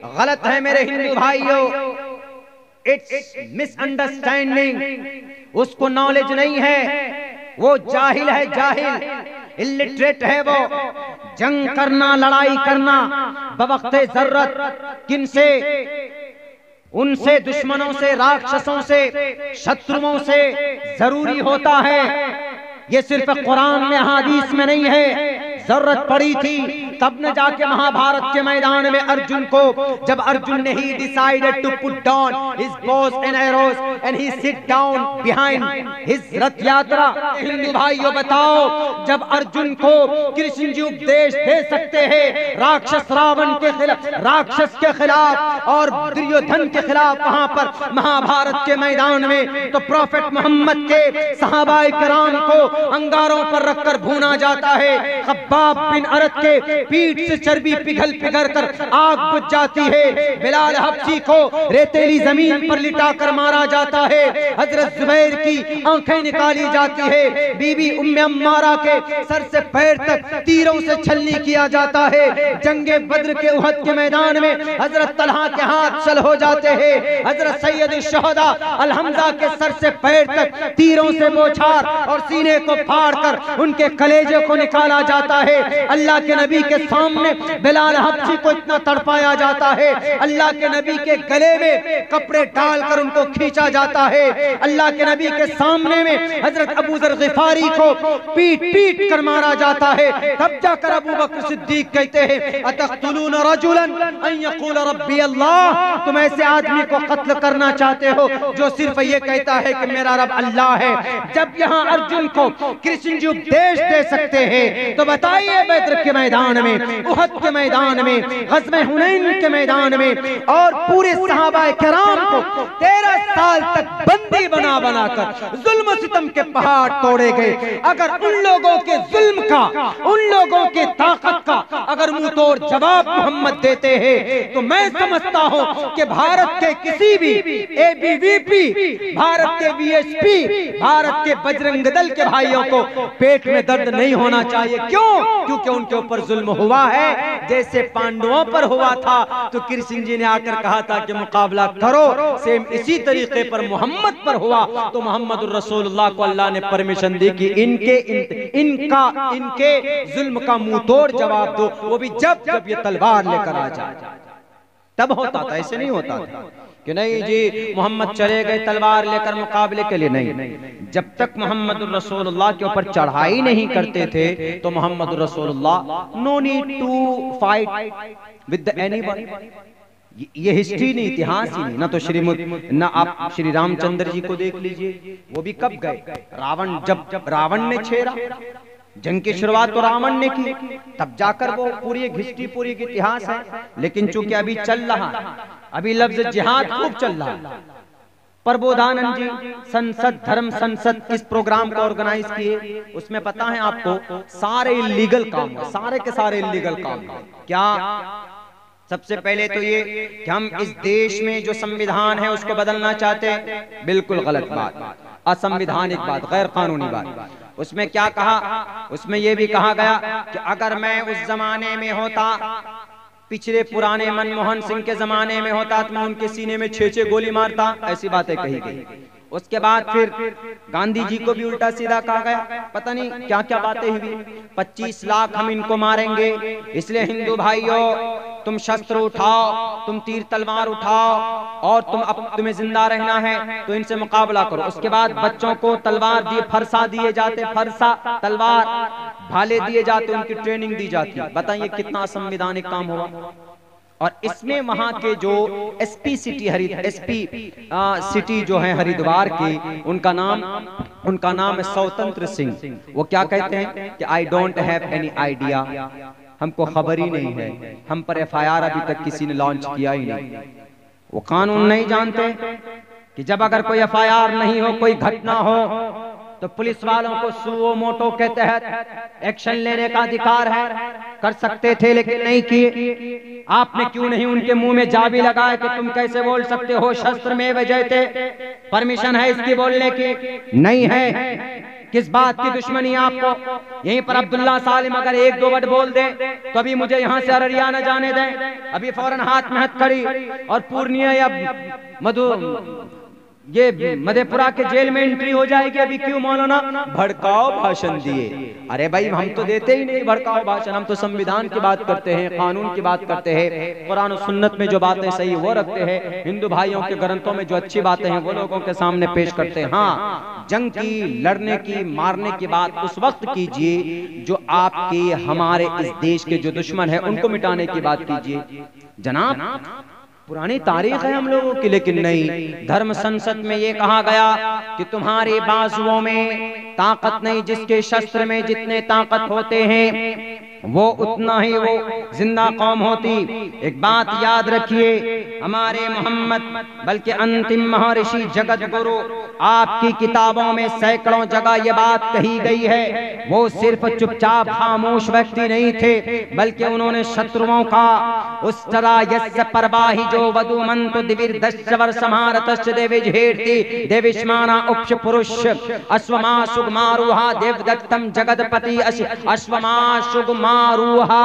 गलत है मेरे हिंदू भाइयों, इट्स मिसअंडरस्टैंडिंग। उसको नॉलेज नहीं है, वो जाहिल है, जाहिल, इलिटरेट है वो। जंग करना, लड़ाई करना बवक्ते जरूरत किनसे? उनसे, दुश्मनों से, राक्षसों से, शत्रुओं से जरूरी होता है। ये सिर्फ कुरान में, हदीस में नहीं है। जरूरत पड़ी थी तब न जाके महाभारत के मैदान में अर्जुन को, जब अर्जुन ने he decided to put down his bows and arrows and he sit down behind his rath yatra. Hindu भाइयों बताओ, जब अर्जुन को कृष्ण जी उपदेश दे सकते हैं राक्षस रावण के खिलाफ, राक्षस के खिलाफ और दुर्योधन के खिलाफ वहां पर महाभारत के मैदान में, तो प्रॉफेट मोहम्मद के सहाबाए किराम को अंगारों पर रखकर भूना जाता है। खब्बाब बिन अरत के पीठ से चर्बी पिघल पिघल कर आग बुझ जाती है। बिलाल हबशी को रेतीली जमीन पर लिटाकर मारा जाता है। हजरत जुबैर की आंखें निकाली जाती है। बीबी उम्मे अम्मारा के सर से पैर तक तीरों से छलनी किया जाता है। जंगे बद्र के उहद के मैदान में हजरत तलहा के हाथ सल हो जाते हैं। हजरत सैयद शुहदा अल हमजा के सर से पैर तक तीरों से बौछार और सीने को फाड़कर उनके कलेजे को निकाला जाता है। अल्लाह के नबी के सामने बिलाल हबशी को इतना तड़पाया जाता है, अल्लाह के नबी के गले में कपड़े डालकर उनको खींचा जाता है। अल्लाह के नबी के सामने में हजरत अबू जर गिफारी को पीट पीट कर मारा जाता है। तब जाकर अबू बकर सिद्दीक कहते हैं, अतक़्तुलून रजुलन अन यक़ूल रब्बी अल्लाह, तुम ऐसे आदमी को कत्ल करना चाहते हो जो सिर्फ ये कहता है कि मेरा रब अल्लाह है। जब यहाँ अर्जुन को कृष्ण जी उपदेश दे सकते हैं तो बताइए बद्र के मैदान में, उहद के मैदान में, ग़ज़वे हुनैन के मैदान में और पूरे सहाबाए किराम को 13 साल तक बंदी बना बनाकर जुल्म सितम के पहाड़ तोड़े गए। अगर उन लोगों के जुल्म का, उन लोगों के ताकत का अगर मुंह तोड़ जवाब मोहम्मद देते हैं तो मैं समझता हूं कि भारत के किसी भी एबीवीपी, भारत के वीएसपी, भारत के बजरंग दल के भाइयों को पेट में दर्द नहीं होना चाहिए। क्यों? क्योंकि उनके ऊपर जुल्म हुआ है। जैसे पांडवों पर हुआ था तो कृष्ण जी ने आकर कहा था कि मुकाबला करो, सेम इसी तरीके पर मोहम्मद पर हुआ तो मोहम्मद रसूलुल्लाह को अल्लाह ने परमिशन दी कि इनके जुल्म का मुंह तोड़ जवाब दो, वो भी जब ये तलवार लेकर आ जाए। तब होता था, ऐसे नहीं होता था कि नहीं जी मोहम्मद चले गए तलवार लेकर मुकाबले के लिए। नहीं, जब तक मोहम्मद रसूलुल्लाह के ऊपर चढ़ाई नहीं करते थे तो Mohammad Rasulullah no need to fight with anyone. ये हिस्ट्री नहीं, इतिहास ही नहीं। ना तो ना आप श्री रामचंद्र जी को देख लीजिए, वो भी कब गए? रावण, जब रावण ने छेड़ा, जंग की शुरुआत तो रावण ने की, तब जाकर वो पूरी एक हिस्ट्री, पूरी एक इतिहास है। लेकिन चूंकि अभी चल रहा है, अभी लफ्ज जिहाद खूब चल रहा है। प्रबोधानंद जी संसद, धर्म संसद, इस प्रोग्राम को ऑर्गेनाइज किए। उसमें पता है आपको सारे इलीगल काम, सारे के सारे इलीगल काम। क्या? सबसे पहले तो ये कि हम इस देश में जो संविधान है उसको बदलना चाहते हैं, बिल्कुल गलत बात, असंवैधानिक बात, गैर कानूनी बात। उसमें क्या कहा? उसमें यह भी कहा गया कि अगर मैं उस जमाने में होता, पिछले पुराने मनमोहन सिंह के जमाने में होता तो मैं उनके सीने में 6-6 गोली मारता। ऐसी बातें कही गई। उसके बाद फिर गांधी जी को भी उल्टा सीधा कहा गया, पता नहीं क्या क्या बातें हुई। 25 लाख हम इनको मारेंगे, इसलिए हिंदू भाइयों तुम शस्त्र उठाओ, तुम तीर तलवार उठाओ और तुम्हें जिंदा रहना है तो इनसे मुकाबला करो। उसके बाद बच्चों को तलवार दिए, फरसा दिए जाते, फरसा तलवार, भाले दिए जाते, उनकी ट्रेनिंग दी जाती। बताइए कितना असंवैधानिक काम हुआ। और इसमें वहां के जो एसपी सिटी जो है हरिद्वार की, उनका नाम है स्वतंत्र सिंह। वो क्या कहते हैं कि I don't have any idea, हमको खबर ही नहीं है, हम पर एफआईआर अभी तक किसी ने लॉन्च किया ही नहीं। वो कानून नहीं जानते कि जब अगर कोई एफआईआर नहीं हो, कोई घटना हो तो पुलिस वालों को सुओ मोटो के तहत एक्शन लेने का अधिकार है। कर सकते थे लेकिन नहीं किए। आपने क्यों नहीं उनके मुंह में जाबी लगाया कि तुम कैसे बोल सकते हो शस्त्र में वजहते, परमिशन है इसकी बोलने की? नहीं है। किस बात की दुश्मनी आपको? यहीं पर अब्दुल्ला सालिम अगर एक दो वर्ड बोल दे तो अभी मुझे यहाँ से अररिया न जाने दें, अभी फौरन हाथ में हथकड़ी और पूर्णिया या ये मधेपुरा के जेल में एंट्री हो जाएगी। अभी क्यों मौलाना भड़काओ भाषण दिए? अरे भाई हम तो देते ही नहीं भड़काओ भाषण, हम तो संविधान की बात करते हैं, कानून की बात करते हैं, कुरान और सुन्नत में जो बातें सही वो रखते हैं, हिंदू भाइयों के ग्रंथों में जो अच्छी बातें हैं वो लोगों के सामने पेश करते हैं। हाँ, जंग की, लड़ने की, मारने की बात उस वक्त कीजिए जो आपके हमारे इस देश के जो दुश्मन है उनको मिटाने की बात कीजिए। जनाब पुरानी तारीख है हम लोगों की, लेकिन नहीं। धर्म संसद में ये कहा गया कि तुम्हारे बाजुओं में ताकत नहीं, जिसके शस्त्र में जितने ताकत होते हैं वो उतना ही वो जिंदा कौम होती। एक बात याद रखिए, हमारे मोहम्मद बल्कि अंतिम महर्षि जगत गुरु आपकी किताबों में सैकड़ों जगह ये बात कही गई है। वो सिर्फ चुपचाप खामोश व्यक्ति नहीं थे, बल्कि उन्होंने शत्रुओं का उस तरह यस्य परवाही जो वधुमंत दिविर्दश्चवर समारतश्च देविजेर्ति देविष्माना उपश पुरुष अश्वमा सुगमारुहा देवदत्तम जगदपति अश्वमा सुगमा रूहा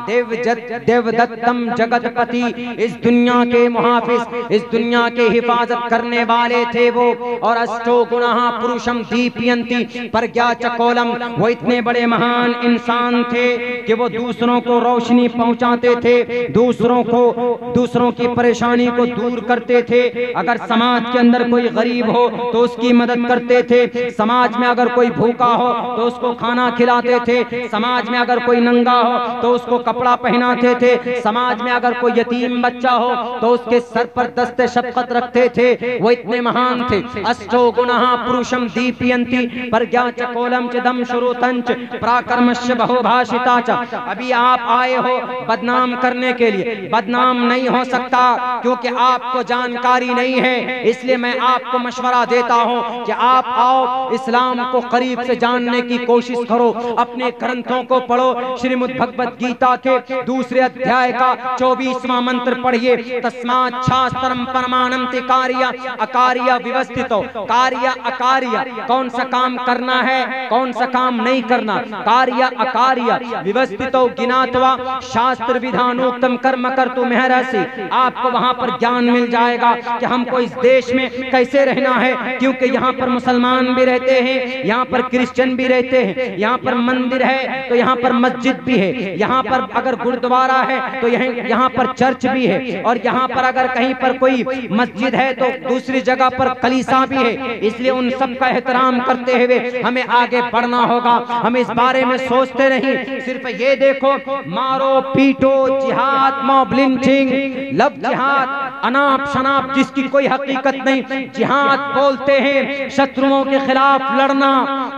देवदत्तम जगतपति। इस दुनिया के मुहाफिज, इस दुनिया के हिफाजत करने वाले थे वो। और अष्टो गुणः पुरुषम दीपयन्ति प्रज्ञा चकोलम, वो इतने बड़े महान इंसान थे कि वो दूसरों को रोशनी पहुंचाते थे, दूसरों की परेशानी को दूर करते थे। अगर समाज के अंदर कोई गरीब हो तो उसकी मदद करते थे, समाज में अगर कोई भूखा हो तो उसको खाना खिलाते थे, समाज में अगर कोई नंगा हो तो उसको कपड़ा पहनाते थे, समाज में अगर कोई यतीम बच्चा हो तो उसके सर पर दस्ते शफकत रखते थे। वो इतने महान थे। अष्टो गुणः पुरुषम दीपयन्ति प्रज्ञा चकोलम चिदम श्रुतंच प्राकर्मस्य बहुभाषिता च। अभी आप आए हो बदनाम करने के लिए, बदनाम नहीं हो सकता क्योंकि आपको जानकारी नहीं है। इसलिए मैं आपको मशवरा देता हूं कि आप आओ, इस्लाम को करीब से जानने की कोशिश करो, अपने ग्रंथों को पढ़ो। श्रीमद् भगवत गीता के दूसरे अध्याय का 24वां मंत्र पढ़िए। तस्मात् शास्त्रम परमाणम कार्य अकार्य व्यवस्थितो। कार्य अकार्य, कौन सा काम करना है कौन सा काम नहीं करना, कार्य अकार्य व्यवस्थितो ज्ञात्वा शास्त्र विधानोक्तम कर्म कर्तु महर्षि। आपको वहां पर ज्ञान मिल जाएगा कि हमको इस देश में कैसे रहना है, क्योंकि यहाँ पर मुसलमान भी रहते हैं, यहाँ पर क्रिश्चियन भी रहते हैं, यहाँ पर मंदिर है तो यहाँ पर मस्जिद भी है, यहाँ पर अगर गुरुद्वारा है तो यहाँ पर चर्च भी है, और यहाँ पर अगर कहीं पर कोई मस्जिद है तो दूसरी जगह पर कलीसा भी है। इसलिए उन सब का एहतराम करते हुए हमें आगे बढ़ना होगा। हम इस बारे में सोचते नहीं, सिर्फ ये देखो मारो पीटो, जिहाद, मॉब लिंचिंग, लव जिहाद, अनाप शनाप जिसकी कोई हकीकत नहीं, जिहाद बोलते हैं। शत्रुओं के खिलाफ लड़ना,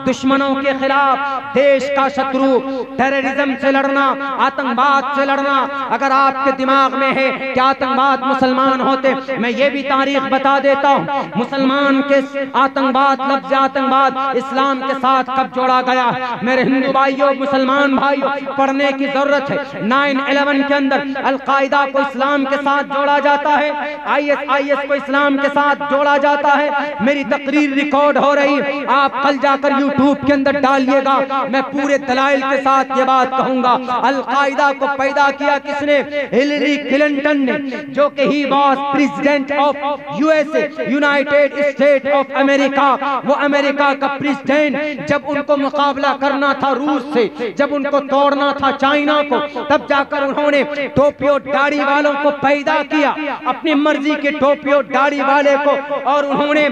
दुश्मनों के खिलाफ, देश का शत्रु, टेररिज्म से लड़ना, आतंकवाद से लड़ना। अगर आपके दिमाग में है कि आतंकवाद मुसलमान होते, मैं ये भी तारीख बता देता हूँ, मुसलमान के आतंकवाद, लफ्ज़ आतंकवाद इस्लाम के साथ कब जोड़ा गया। मेरे हिंदू भाइयों, मुसलमान भाइयों, पढ़ने की जरूरत है। 9/11 के अंदर अल-कायदा को इस्लाम के साथ जोड़ा जाता है, ISIS को इस्लाम के साथ जोड़ा जाता है। मेरी तकरीर रिकॉर्ड हो रही, आप कल जाकर यूट्यूब के अंदर डालिएगा, मैं पूरे दलाइल के साथ ये बात कहूंगा। अल-कायदा को पैदा किया किसने? हिलरी क्लिंटन ने, जो कि he was president of USA, United state of America. वो अमेरिका का प्रेसिडेंट, जब उनको मुकाबला करना था रूस से, जब उनको तोड़ना था चाइना को, तब जाकर उन्होंने टोपियो दाढ़ी वालों को पैदा किया, अपनी मर्जी के टोपियो दाढ़ी वाले को, और उन्होंने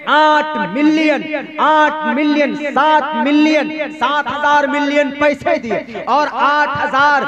8 मिलियन 7,000 मिलियन पैसे दिए और 8,000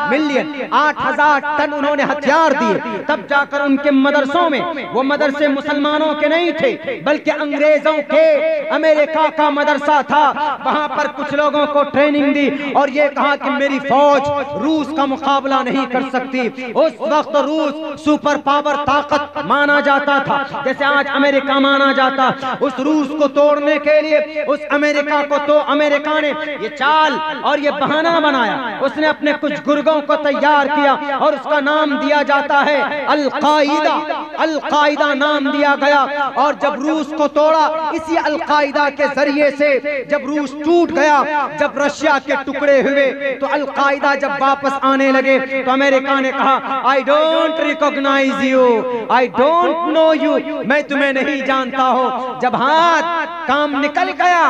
टन उन्होंने हथियार दिए। तब जाकर उनके मदरसों में, वो मदरसे मुसलमानों के नहीं थे बल्कि अंग्रेजों के, अमेरिका का मदरसा था। वहां पर कुछ लोगों को ट्रेनिंग दी और ये कहा कि मेरी फौज रूस का मुकाबला नहीं कर सकती। उस वक्त रूस सुपर पावर ताकत माना जाता था, जैसे आज अमेरिका माना जाता। उस उस रूस को तोड़ने के लिए उस अमेरिका को, तो अमेरिका ने ये चाल और ये बहाना बनाया, उसने अपने कुछ गुर्गों को तैयार किया और उसका नाम दिया जाता है अल-कायदा। अल-कायदा नाम दिया गया। और जब रूस को तोड़ा, इसी अल-कायदा के जरिए से जब रूस टूट गया, जब रशिया के टुकड़े हुए, तो अल-कायदा जब वापस आने लगे तो अमेरिका ने कहा I don't recognise you, I don't know you, मैं तुम्हें नहीं जानता हो। जब हाथ काम निकल गया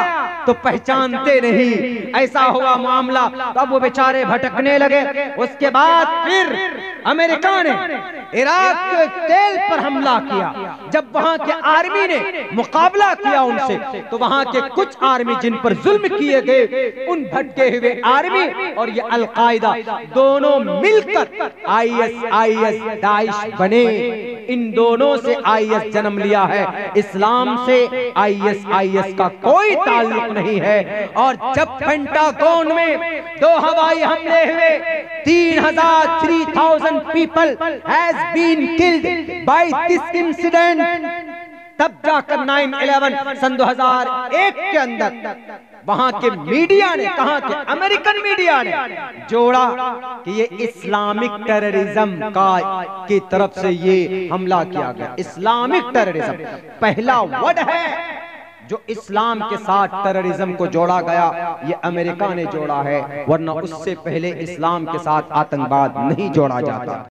तो पहचानते नहीं, ऐसा हुआ मामला। तो अब वो बेचारे भटकने लगे। उसके बाद फिर अमेरिका ने इराक के तेल पर हमला किया। जब वहां के आर्मी ने मुकाबला किया उनसे, तो वहां के कुछ आर्मी जिन पर जुल्म किए गए, उन भटके हुए आर्मी और ये अल-कायदा दोनों मिलकर ISIS दाइश बने। इन दोनों से IS जन्म लिया है, इस्लाम से ISIS का कोई ताल्लुक नहीं है। और जब पेंटागन में 2 हवाई हमले हुए, 3,000 people has been killed by this incident, तब जाकर 9/11 सन 2001 के अंदर वहां के मीडिया ने कहा कि अमेरिकन मीडिया ने जोड़ा कि ये इस्लामिक टेररिज्म का की तरफ से ये हमला किया गया। इस्लामिक टेररिज्म पहला वर्ड है जो इस्लाम के साथ टेररिज्म को जोड़ा गया, ये अमेरिका ने जोड़ा है, वरना उससे पहले इस्लाम के साथ आतंकवाद नहीं जोड़ा जाता।